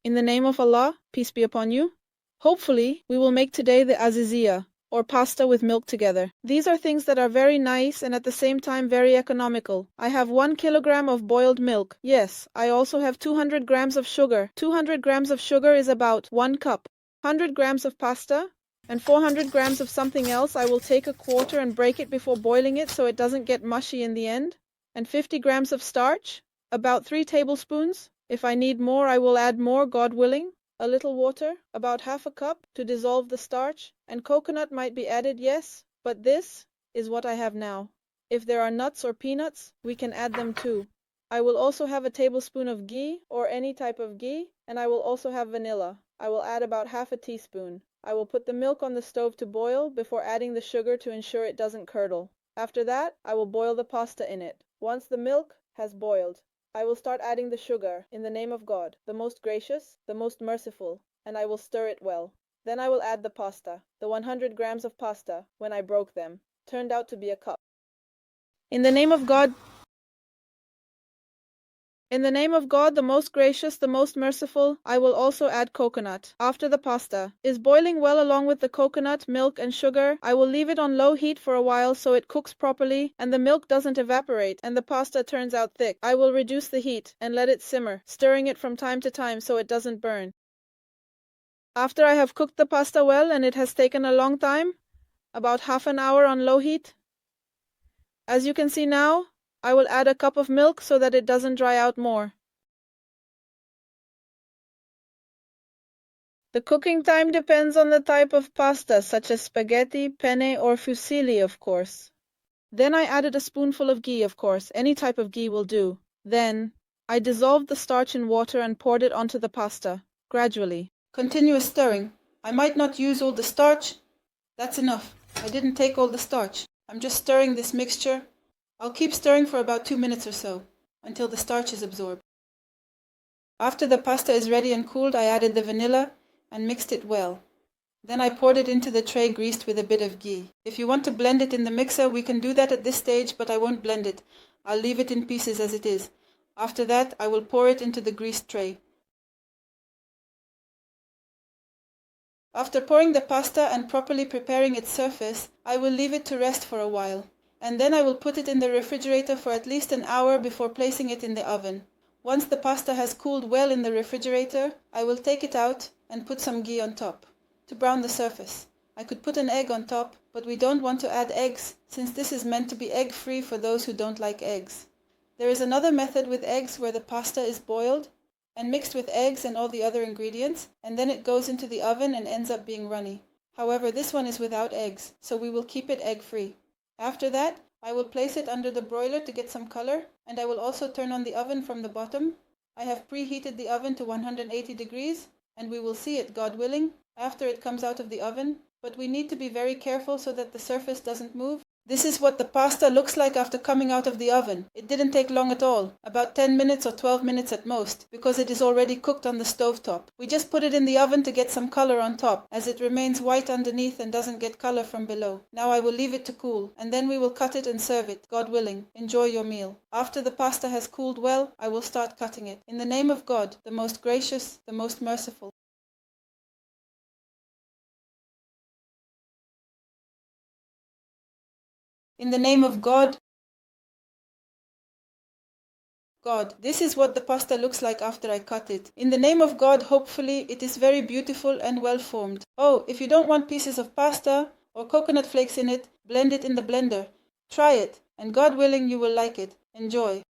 In the name of Allah, peace be upon you. Hopefully, we will make today the azizia, or pasta with milk together. These are things that are very nice and at the same time very economical. I have 1 kilogram of boiled milk. Yes, I also have 200 grams of sugar. 200 grams of sugar is about 1 cup. 100 grams of pasta and 400 grams of something else. I will take a quarter and break it before boiling it so it doesn't get mushy in the end. And 50 grams of starch, about 3 tablespoons. If I need more, I will add more, God willing. A little water, about half a cup, to dissolve the starch, and coconut might be added, yes, but this is what I have now. If there are nuts or peanuts, we can add them too. I will also have a tablespoon of ghee, or any type of ghee, and I will also have vanilla. I will add about half a teaspoon. I will put the milk on the stove to boil before adding the sugar to ensure it doesn't curdle. After that, I will boil the pasta in it. Once the milk has boiled, I will start adding the sugar, in the name of God, the most gracious, the most merciful, and I will stir it well. Then I will add the pasta. The 100 grams of pasta, when I broke them, turned out to be a cup. In the name of God, the most gracious, the most merciful, I will also add coconut. After the pasta is boiling well along with the coconut, milk and sugar, I will leave it on low heat for a while so it cooks properly and the milk doesn't evaporate and the pasta turns out thick. I will reduce the heat and let it simmer, stirring it from time to time so it doesn't burn. After I have cooked the pasta well and it has taken a long time, about half an hour on low heat, as you can see now, I will add a cup of milk so that it doesn't dry out more. The cooking time depends on the type of pasta, such as spaghetti, penne, or fusilli, of course. Then I added a spoonful of ghee, of course. Any type of ghee will do. Then I dissolved the starch in water and poured it onto the pasta, gradually. Continuous stirring. I might not use all the starch. That's enough. I didn't take all the starch. I'm just stirring this mixture. I'll keep stirring for about 2 minutes or so, until the starch is absorbed. After the pasta is ready and cooled, I added the vanilla and mixed it well. Then I poured it into the tray greased with a bit of ghee. If you want to blend it in the mixer, we can do that at this stage, but I won't blend it. I'll leave it in pieces as it is. After that, I will pour it into the greased tray. After pouring the pasta and properly preparing its surface, I will leave it to rest for a while. And then I will put it in the refrigerator for at least an hour before placing it in the oven. Once the pasta has cooled well in the refrigerator, I will take it out and put some ghee on top, to brown the surface. I could put an egg on top, but we don't want to add eggs, since this is meant to be egg-free for those who don't like eggs. There is another method with eggs where the pasta is boiled and mixed with eggs and all the other ingredients, and then it goes into the oven and ends up being runny. However, this one is without eggs, so we will keep it egg-free. After that, I will place it under the broiler to get some color, and I will also turn on the oven from the bottom. I have preheated the oven to 180 degrees, and we will see it, God willing, after it comes out of the oven, but we need to be very careful so that the surface doesn't move. This is what the pasta looks like after coming out of the oven. It didn't take long at all, about 10 minutes or 12 minutes at most, because it is already cooked on the stovetop. We just put it in the oven to get some color on top, as it remains white underneath and doesn't get color from below. Now I will leave it to cool, and then we will cut it and serve it, God willing. Enjoy your meal. After the pasta has cooled well, I will start cutting it. In the name of God, the most gracious, the most merciful. In the name of God, this is what the pasta looks like after I cut it. In the name of God, hopefully, it is very beautiful and well formed. Oh, if you don't want pieces of pasta or coconut flakes in it, blend it in the blender. Try it, and God willing, you will like it. Enjoy.